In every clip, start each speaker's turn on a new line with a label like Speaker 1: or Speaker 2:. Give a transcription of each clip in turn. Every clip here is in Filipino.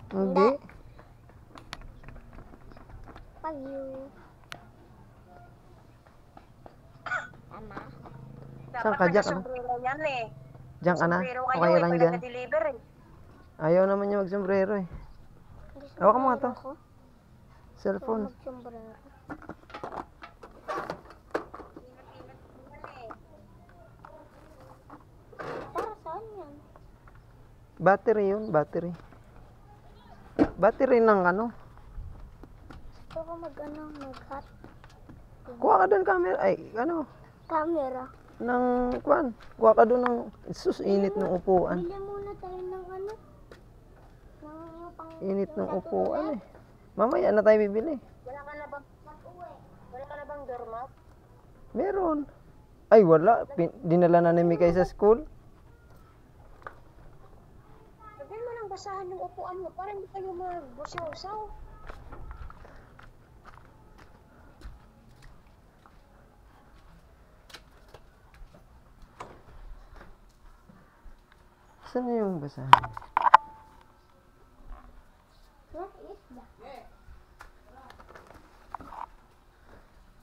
Speaker 1: Hindi.
Speaker 2: Pagyo. Tama.
Speaker 1: Saan ka, Jack? Ano?
Speaker 3: Sombrero yan eh.
Speaker 1: Diyan ka na?
Speaker 3: Sombrero
Speaker 1: Okay
Speaker 3: kayo eh,
Speaker 1: lang
Speaker 3: pag
Speaker 1: dyan.
Speaker 3: naka-deliver eh.
Speaker 1: Ayaw naman niya mag-sombrero eh. Hawakan mo nga to. Cellphone.
Speaker 2: Mag-sombrero. Para saan yan?
Speaker 1: Battery yun, battery. Battery ng ano?
Speaker 2: Gusto ko mag-hot
Speaker 1: Kuha ka doon camera. Ay, ano?
Speaker 2: camera.
Speaker 1: Ng, kuhan. Kuha ka doon ng, sus, init ng upuan.
Speaker 2: Bili muna tayo ng ano? Ng yung pang...
Speaker 1: Init ng upuan eh. Mamaya na tayo bibili.
Speaker 3: Wala ka na bang doormat?
Speaker 1: Meron. Ay, wala. Dinala na ni Mikay sa school.
Speaker 3: Lagyan mo ng basahan yung upuan mo para hindi kayo mag-busyaw-saw.
Speaker 1: Saan na yung basahan?
Speaker 2: What is that?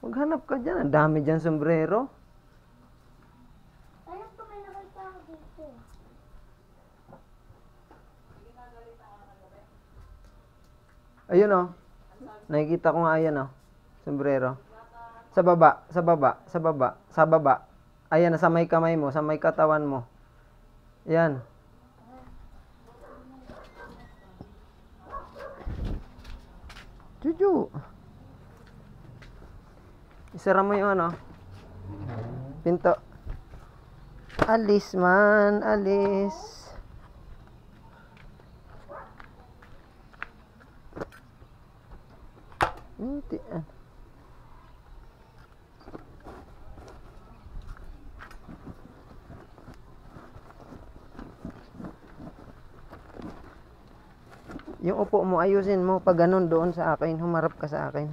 Speaker 1: Maghanap ka dyan. Ang dami dyan sombrero.
Speaker 2: Alam ko may nakita ako dito.
Speaker 1: Ayun oh. Nakikita ko nga ayan oh. Sombrero. Sa baba, sa baba, sa baba, sa baba. Ayan na sa may kamay mo, sa may katawan mo. Yan. Juju. Isara mo yung ano. Pinto. Alis man, alis. Hindi. Yung upo mo, ayusin mo pag ganun doon sa akin, humarap ka sa akin.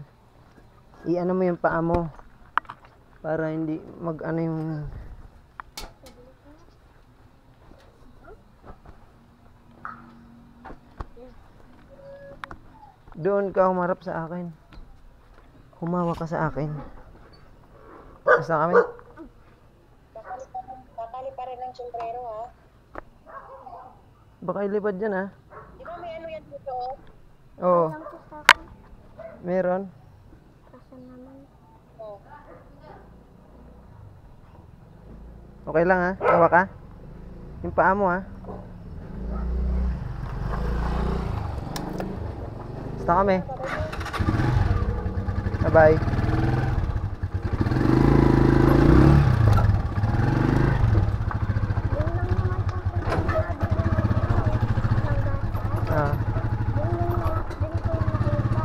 Speaker 1: I-ano mo yung paa mo para hindi mag-ano yung doon ka humarap sa akin. Humawa ka sa akin. Basta kami.
Speaker 3: Kakali pa rin ng sombrero ha.
Speaker 1: Baka ilipad dyan ha.
Speaker 3: Di ba may ano yan dito?
Speaker 1: Oo,
Speaker 2: Alam ko sa akin.
Speaker 1: meron.
Speaker 2: Kasan naman.
Speaker 3: Oh.
Speaker 1: Okay lang ha. Hawa ka. Yung paa mo ha. Basta kami. Bye-bye.
Speaker 2: Yun lang naman kung sinabi ko ng gatas.
Speaker 1: Ah.
Speaker 2: Yun lang naman din ko yung nakita.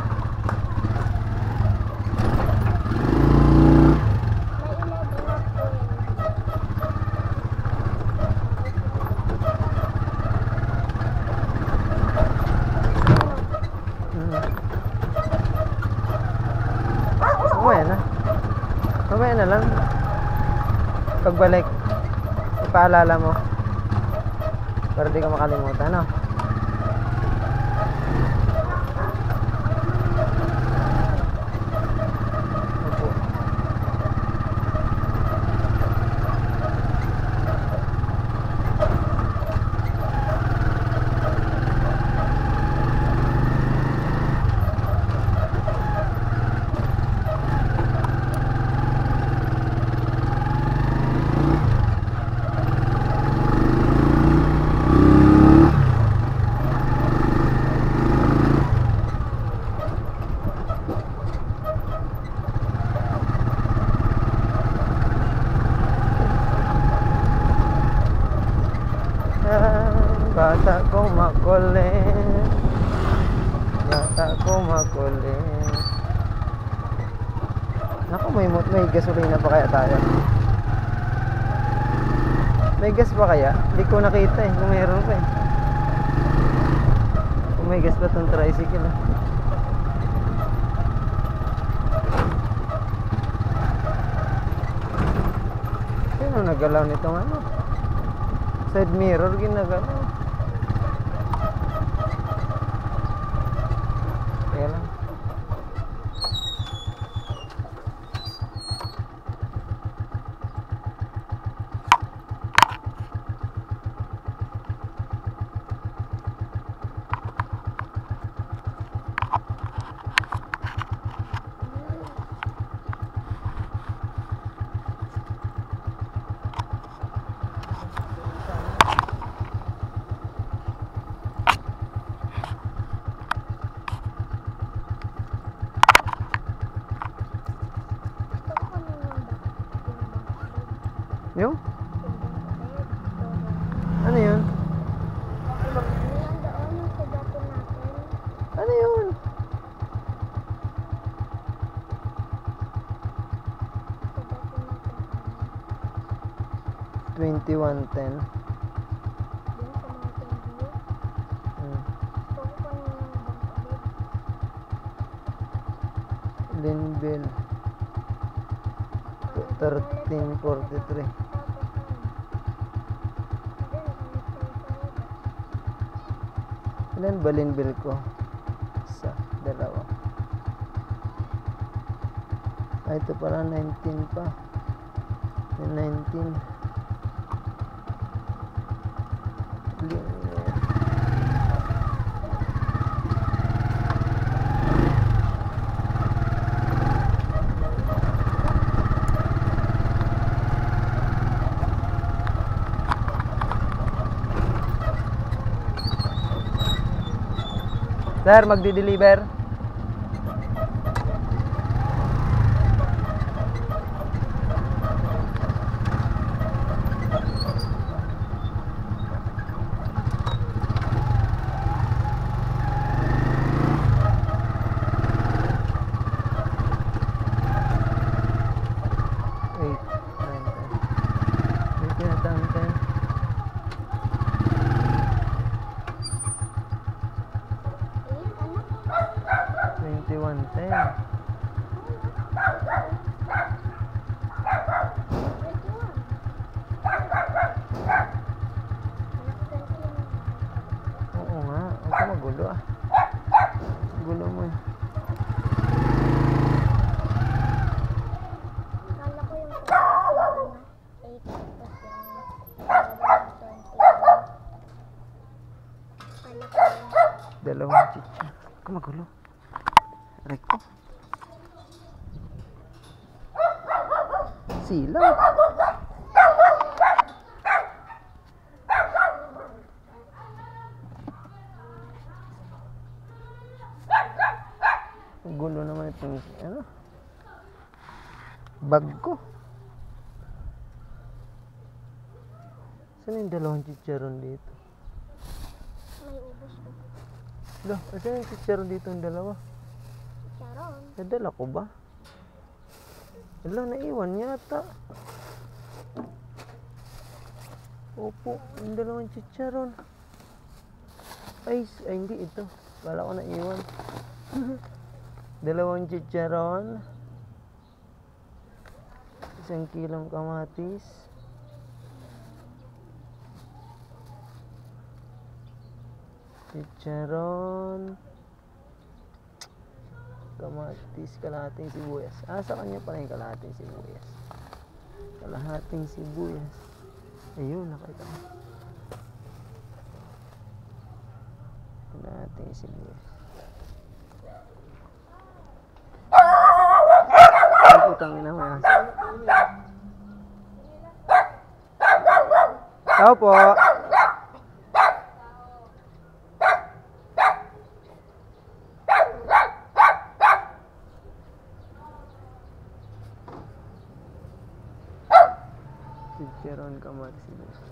Speaker 2: May 11 na po yun.
Speaker 1: Mamaya na. Mamaya na lang. Pagbalik, ipaalala mo. Para di ka makalimutan, no? Opo. Bata kong makulit. Bata kong makulit. Naku, may gasolina pa kaya tayo? May gas pa kaya? Hindi ko nakita eh, kung mayroon pa eh. Kung may gas pa itong tricycle eh. Sino nagalaw nitong ano? Side mirror ginagalaw. 2110.
Speaker 3: Yun, sa mga TV.
Speaker 1: Hmm.
Speaker 3: Gusto ko pa ng bank ulit.
Speaker 1: Linville. 1343. Ilan ba Linville ko? Isa, dalawa. Ito pala 19 pa. Yung 19. Sir, magdi-deliver. Eight, nine, 10. Dito na tayo, 10.
Speaker 3: Ano?
Speaker 1: 2110. Oo nga, huwag ka magulo ah. Gulo mo eh.
Speaker 3: Akala ko yung 8 tapos yung 20. Akala ko yun.
Speaker 1: Dalawang chicha. Huwag ka magulo. Aray ko. Silang. Gulo naman itong ano, bag ko. Saan yung dalawang chicharon dito?
Speaker 3: May ubos ko.
Speaker 1: Lah, saan yung chicharon dito yung dalawa?
Speaker 3: Charon.
Speaker 1: Nadala ko ba? Wala, naiwan yata. Opo, yung dalawang chicharon. Ay, hindi ito. Kala ko naiwan. Dalawang chicharon. 1 kilong kamatis. Chicharon. Kamatis, kalahating sibuyas. Sa kanya pala yung kalahating sibuyas. Kalahating sibuyas. Ayun, nakita ko. Kalahating sibuyas. Ay, putang ina mo yan. Tao po. Chicharon kamatis sibuyas.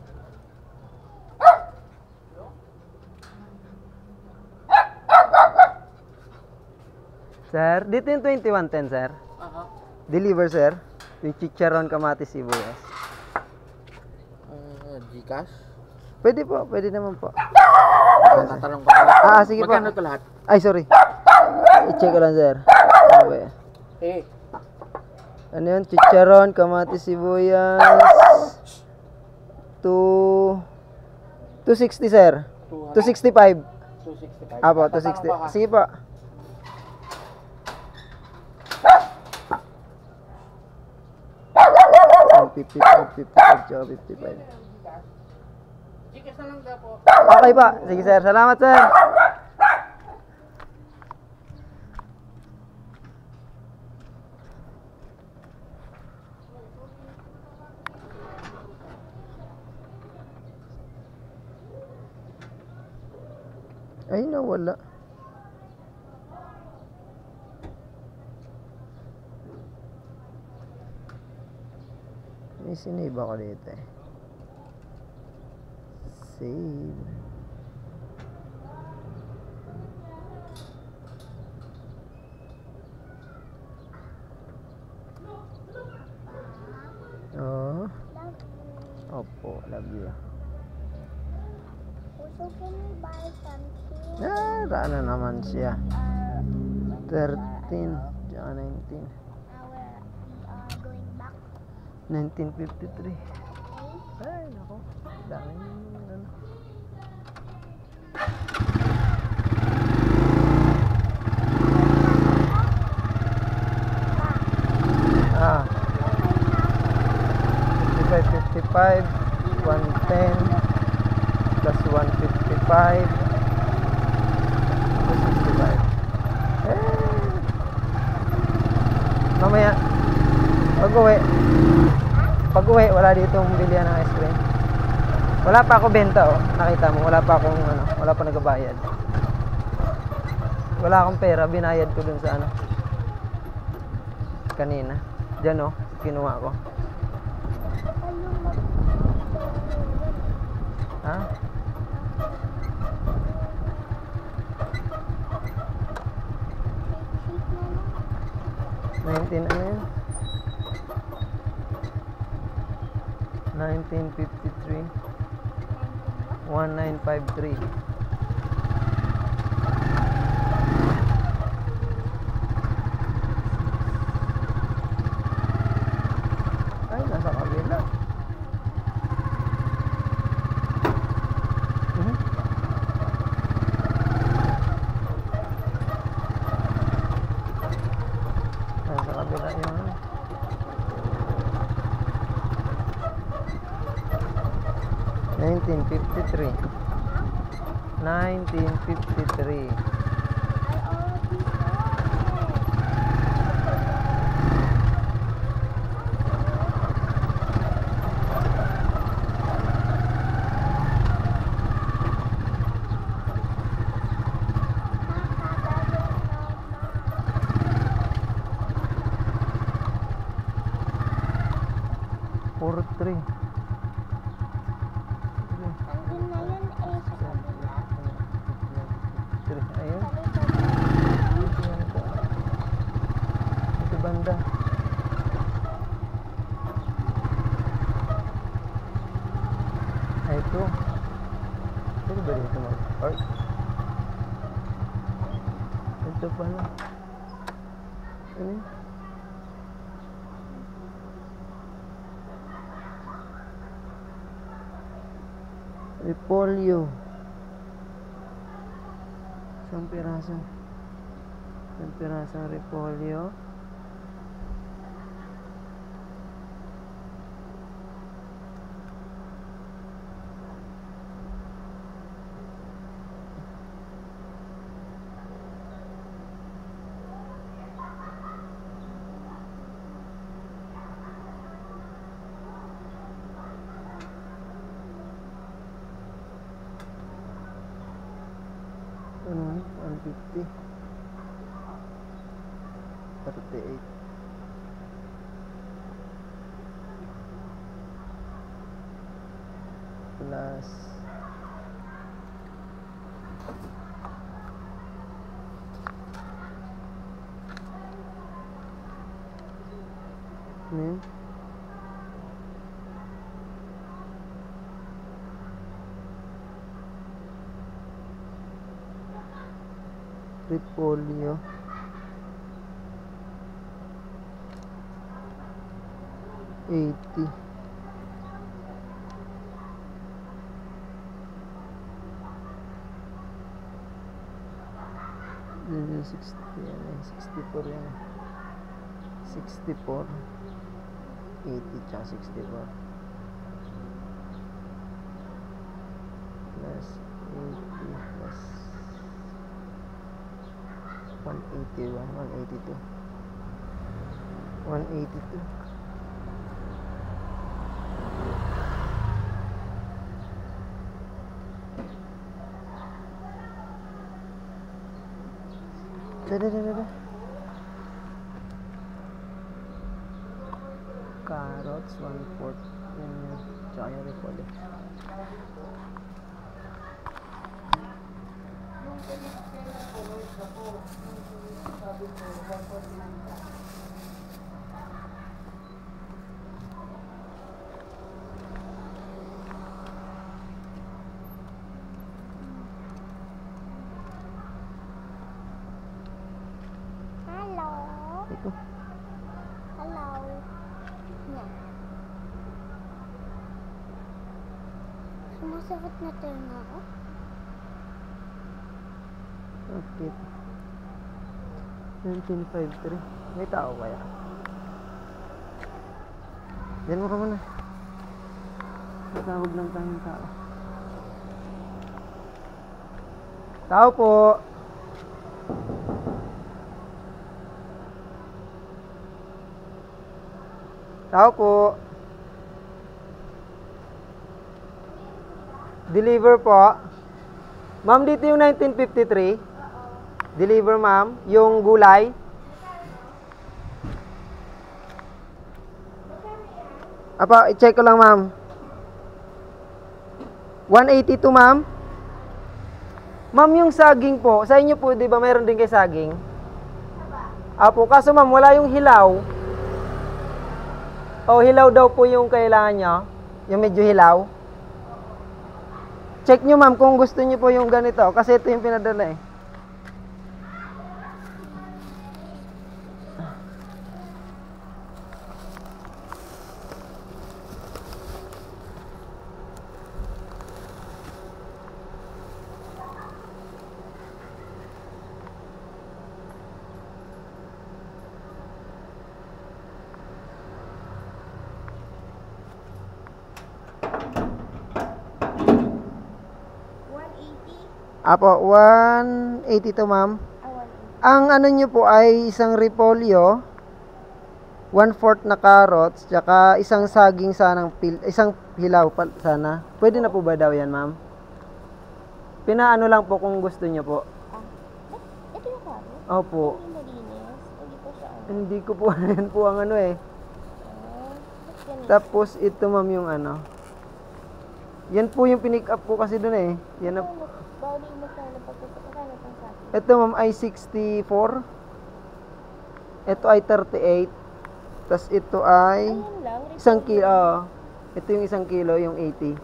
Speaker 1: Sir, dito yung 2110, sir. Deliver, sir. Yung chicharon kamatis sibuyas.
Speaker 4: Gcash?
Speaker 1: Pwede po, pwede naman po.
Speaker 4: Tatanong ko lang.
Speaker 1: Sige po.
Speaker 4: Magkano ito lahat?
Speaker 1: Ay, sorry. I-check ko lang, sir. Ano ba yan? Ano yun? Chicharon, kamatis sibuyas. 260, sir. 265.
Speaker 4: 265.
Speaker 1: Apo, 260. Sige po. Oh, 55, 55, 55.
Speaker 4: Gcash na lang daw po.
Speaker 1: Okay pa. Sige, sir. Salamat, sir. Ay, nawala. May sinave ako dito eh. Save. Oh. Opo,
Speaker 2: So can we buy something?
Speaker 1: Ano naman siya.
Speaker 2: When
Speaker 1: 13, tsaka 19.
Speaker 2: we are going back.
Speaker 1: 1953.
Speaker 2: Okay?
Speaker 1: Ay, nako. Daming ano. Ah, 55, 110 plus 155 plus 65. Mamaya, pag-uwi, wala ditong bilihan ng ice cream. Wala pa ako benta, oh. Nakita mo, wala pa akong wala pa nagbabayad. Wala akong pera, binayad ko dun sa kanina. Diyan, oh, kinuha ko. Ha? Ano yun? 1953 1953. Ay, nasa kabila. Nasa kabila yun. 1953. 1953. Four three.
Speaker 2: Andun na yun eh, sa kabila.
Speaker 1: Ayun. Ito banda. Ay, ito. Pwede ba dito mag-park? Ito pala. Ano yun? Repolyo. Isang piraso. Isang pirasong repolyo. Ano? 150. 38. Plus ano yun? Repolyo. 80. Then 60, 64 yan. 64. 80 tsaka 64. Plus 80 plus 181, 182. 182. Da. Carrots, 1/4. Yan yun. Tsaka yung repolyo. ko.
Speaker 3: Hello. Yan. Sumasakit na tenga ko.
Speaker 1: Okay. 1953. May tao kaya? Diyan mo ka muna. Matawag lang tayong tao. Tao po! Tao po! Deliver po. Ma'am, dito yung 1953. Deliver, ma'am. Yung gulay. Apa, i-check ko lang, ma'am. 182, ma'am. Ma'am, yung saging po, sa inyo po, di ba, mayroon din kay saging? Apo, kaso ma'am, wala yung hilaw. O, hilaw daw po yung kailangan nyo. Yung medyo hilaw. Check nyo, ma'am, kung gusto nyo po yung ganito. Kasi ito yung pinadala eh. Apo, 182, ma'am. Ang ano nyo po ay isang repolyo, 1/4 na carrots, tsaka isang saging sanang isang hilaw pa sana. Pwede na po ba daw yan, ma'am? Pinaano lang po kung gusto nyo po.
Speaker 3: Ito yung karo?
Speaker 1: Opo.
Speaker 3: Hindi malinis. Hindi po siya ano.
Speaker 1: Hindi ko po yan po ang ano eh.
Speaker 3: Ba't ganito?
Speaker 1: Tapos ito, ma'am, yung ano. Yan po yung pinick up po kasi dun eh. Yan na.
Speaker 3: Bali mo sana pagkakakala pang sa akin.
Speaker 1: Ito, ma'am, ay 64. Ito ay 38. Tapos ito ay
Speaker 3: Ayun lang.
Speaker 1: isang kilo. Ito yung isang kilo, yung 80.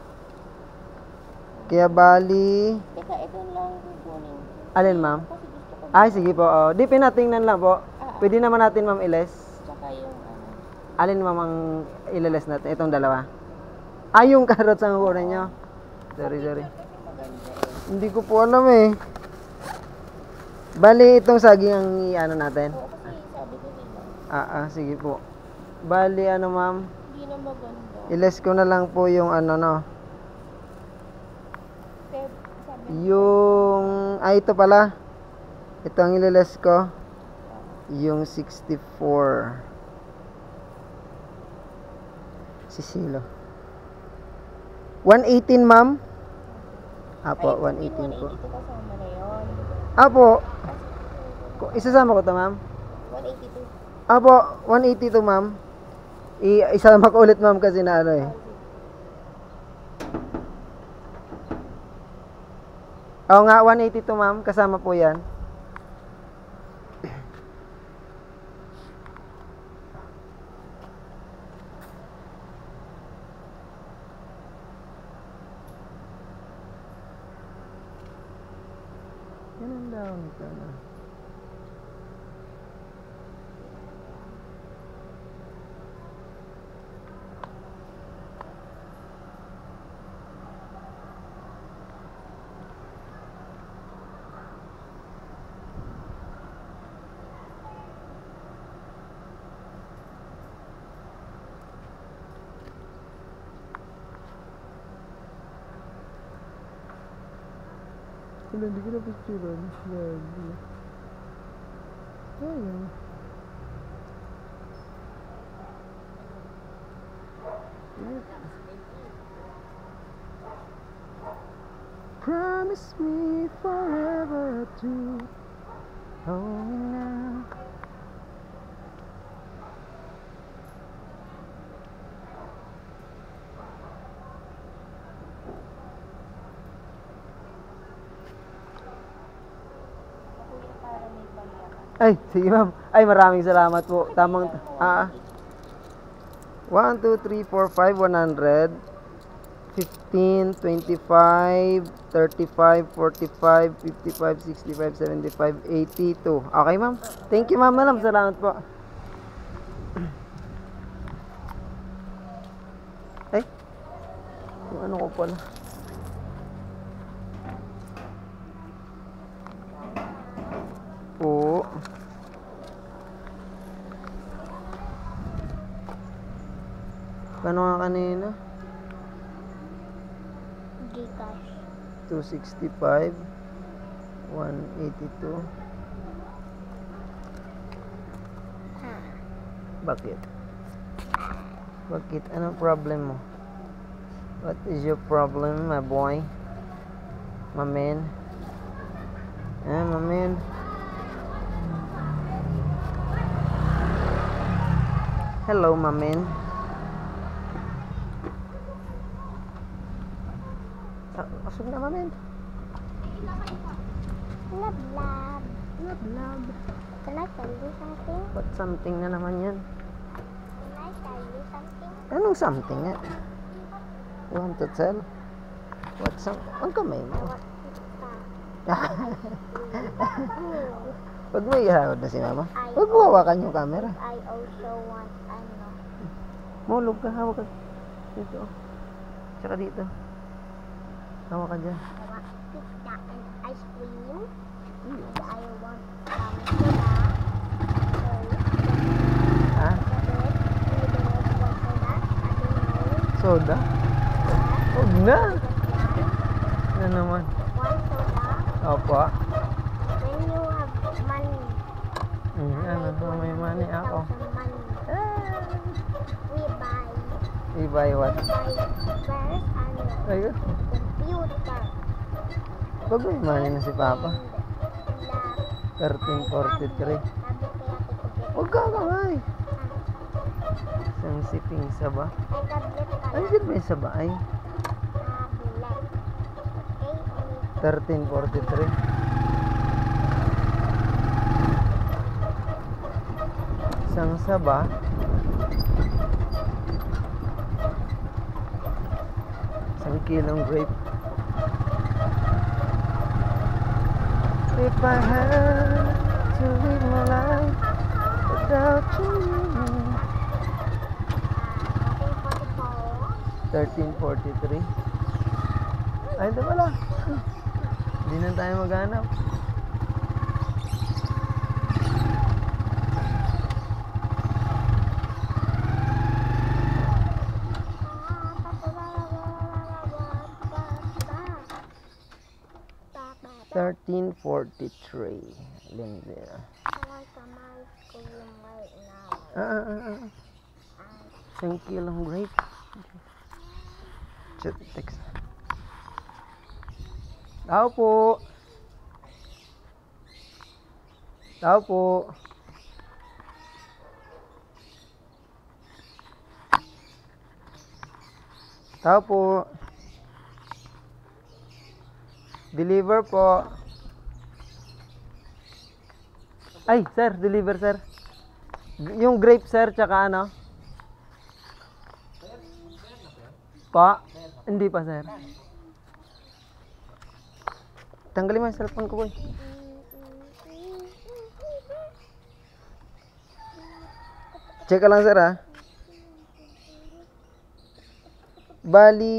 Speaker 1: Kaya bali...
Speaker 3: Teka, ito lang kukunin.
Speaker 1: Alin, ma'am?
Speaker 3: Kasi gusto ko.
Speaker 1: Ay, sige po. Oh. Di pinatingnan lang po. Pwede naman natin, ma'am, iles.
Speaker 3: Tsaka yung ano.
Speaker 1: Alin, ma'am, ang iles natin? Itong dalawa. Ay, yung carrots ang kukunin nyo. Sorry.
Speaker 3: Maganda eh.
Speaker 1: Hindi ko po alam eh. Bali, itong saging ang i-ano natin.
Speaker 3: Oo, kasi sabi ko hilaw.
Speaker 1: Sige po. Bali, ano, ma'am?
Speaker 3: Hindi na maganda.
Speaker 1: Iles ko na lang po yung ano, no.
Speaker 3: Sabi
Speaker 1: Yung... ito pala. Ito ang ililes ko. Yung 64. Sisilo. 118, ma'am. Apo, 118 po.
Speaker 3: 180 kasama na yun.
Speaker 1: Apo. Isasama ko to, ma'am.
Speaker 3: 182.
Speaker 1: Apo, 182, ma'am. Isama ko ulit, ma'am, kasi na ano eh. Oo nga, 182, ma'am. Kasama po yan. Yan ang down ka na. Wala, hindi ko na picturean. Lagi. Ayun. Promise me forever to hold me now.
Speaker 3: Kuya, para may pagyakan.
Speaker 1: Ay, sige ma'am. Ay, maraming salamat po. Tamang, 1, 2, 3, 4, 5, 100, 15, 25, 35, 45, 55, 65, 75, 82. Okay, ma'am. Thank you, ma'am. Salamat po. pala. Po. Kano nga kanina?
Speaker 2: Gcash.
Speaker 1: 265 182.
Speaker 2: Ha.
Speaker 1: Bakit? Bakit? Anong problem mo? What is your problem, my boy? My man? My man? Hello, my man. Asog na, my man.
Speaker 2: Love, love.
Speaker 1: Love, love.
Speaker 2: Can I tell you something?
Speaker 1: What something na naman yan?
Speaker 2: Can I tell you something?
Speaker 1: Anong something nga? You want to tell? What something? Ang kamay mo.
Speaker 2: What
Speaker 1: Pag may ihawad na si mama,
Speaker 2: I-
Speaker 1: huwag mo hawakan yung camera.
Speaker 2: I also want, ano,
Speaker 1: Mulog ka, hawak ka. Dito. Tsaka dito. Hawak ka dyan.
Speaker 2: I want pizza and ice cream.
Speaker 1: Hmm.
Speaker 2: And I want some soda.
Speaker 1: Ha? Soda? Huwag na. Ano naman?
Speaker 2: One soda.
Speaker 1: Opo.
Speaker 2: When you have money.
Speaker 1: Ano? May money ako.
Speaker 2: 1,000 money. We buy.
Speaker 1: We buy what?
Speaker 2: Buy first, ano,
Speaker 1: Ayun.
Speaker 2: computer.
Speaker 1: Pag may money na si Papa.
Speaker 2: And
Speaker 1: 1343.
Speaker 2: sabi kaya tito,
Speaker 1: Huwag ka kamay. Isang siping saba.
Speaker 2: ay tablet pala.
Speaker 1: Ay, dyan ba yung saba? Ay,
Speaker 2: Tablet. Okay,
Speaker 1: 1343. Isang saba. Isang kilong grape. If I had to live my life without you. 1343. Ay, ito pala. Hindi na tayo maghanap.
Speaker 2: Papa.
Speaker 1: 1343. Lindsay.
Speaker 2: Kamay ko yung right now.
Speaker 1: Isang kilong grape. Chat, text. Tao po. Tao po. Tao po. Deliver po. Ay, sir, deliver, sir. Yung grape, sir, tsaka ano? Pa? Hindi pa, sir. Tanggalin mo yung cellphone ko, boy. Check ka lang, sir, ha? Bali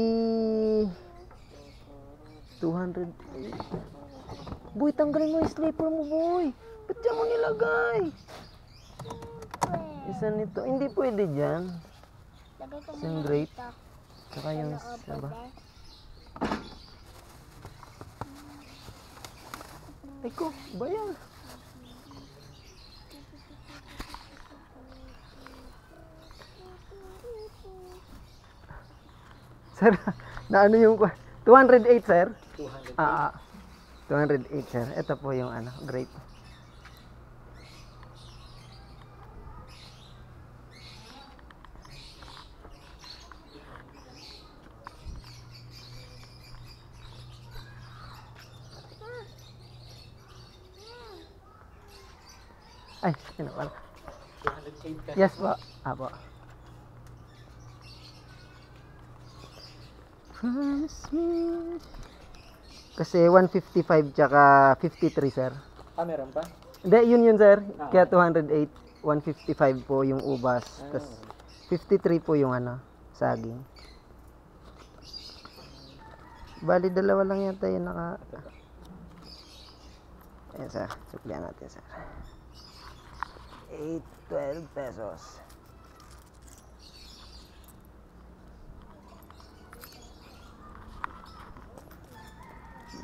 Speaker 1: 200. Boy, tanggalin mo yung slipper mo, boy. Ba't dyan mo nilagay? Isa nito. Hindi pwede dyan.
Speaker 2: Lagay ko
Speaker 1: Isang
Speaker 2: muna
Speaker 1: grape.
Speaker 2: dito.
Speaker 1: Tsaka yung
Speaker 2: Sa loob,
Speaker 1: saba.
Speaker 2: okay?
Speaker 1: Ay ko, bayan. Sir, na ano yung 208, sir?
Speaker 4: 200.
Speaker 1: 208, sir. Ito po yung ano, grape. Ay, sino pala?
Speaker 4: 208 ka.
Speaker 1: Yes po. Apo. Promise me. Kasi 155 tsaka 53, sir.
Speaker 4: Meron pa?
Speaker 1: Hindi, yun, sir.
Speaker 4: Ah.
Speaker 1: Kaya 208, 155 po yung ubas. Tapos 53 po yung ano, saging. Bali, dalawa lang yata yung naka... Ayan, sir. Suklihan natin, sir. 812 pesos.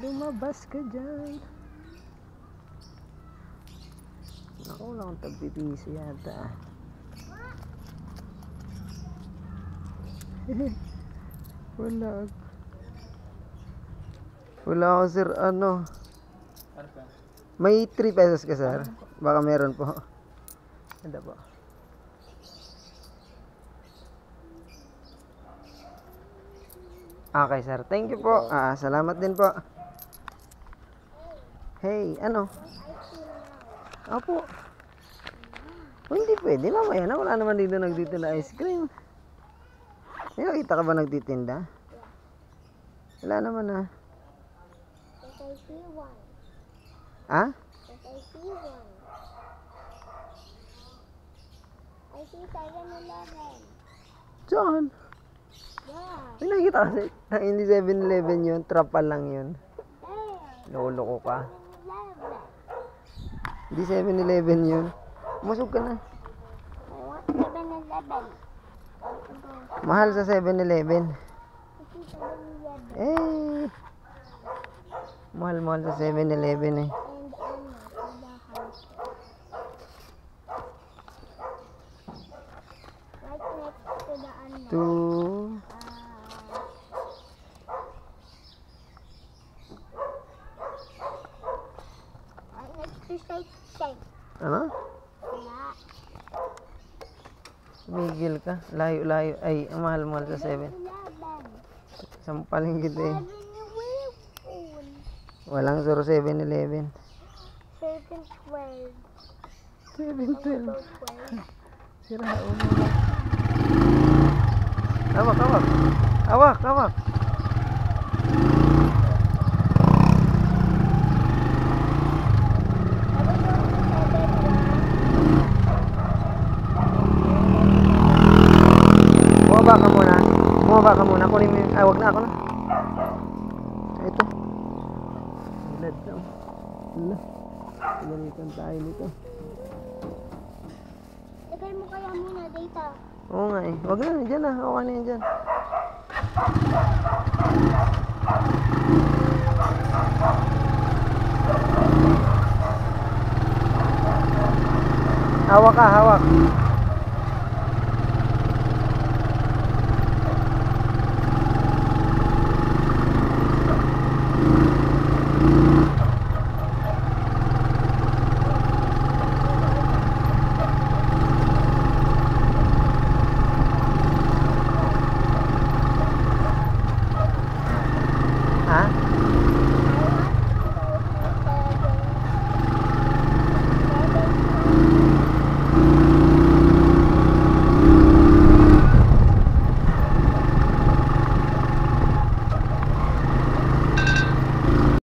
Speaker 1: Lumabas ka dyan. Naku, wala akong tagpipiso yata. Wala. Wala ako, sir. Ano?
Speaker 4: Ano pa?
Speaker 1: May 3 pesos ka, sir? Baka meron po. Ano po? Okay, sir. Thank you po. Salamat din po. Hey, ano? Opo. Oh, hindi pwede. Mamaya na. Wala naman dito nagtitinda ice cream. May nakita ka ba nagtitinda? Wala naman ah.
Speaker 3: Yes, I see one.
Speaker 1: Ha?
Speaker 3: Yes, I see one. I see 7-Eleven.
Speaker 1: Saan?
Speaker 3: Yeah.
Speaker 1: May nakita kasi. Hindi 7-Eleven yun. Trapal lang yun.
Speaker 3: There.
Speaker 1: Lolo ko ka.
Speaker 3: 7-Eleven.
Speaker 1: Hindi 7-Eleven yun. Musog ka na.
Speaker 3: I want 7-Eleven.
Speaker 1: Mahal sa 7-Eleven.
Speaker 3: I see 7-Eleven.
Speaker 1: Eh. Mahal sa 7-Eleven eh.
Speaker 3: And to the house. Right next to the
Speaker 1: To...
Speaker 3: right next to Shake.
Speaker 1: Ano?
Speaker 3: Yeah.
Speaker 1: Migil ka. Layo. Ay, ang mahal sa 7.
Speaker 3: 7-Eleven.
Speaker 1: Sampaling kita eh.
Speaker 3: 7-Eleven.
Speaker 1: Walang 7-Eleven.
Speaker 3: 7-12.
Speaker 1: 7-12.
Speaker 3: 12.
Speaker 1: Sira ulo. Hawak. Bumaba ka muna. Kunin mo yung... Wag na ako na. Ito. Ilad na. Wala. Pinalitan tayo nito.
Speaker 3: Lagay mo kaya muna data.
Speaker 1: Oo nga eh. Wag na. Diyan na. Okay na yan dyan. Hawak ka.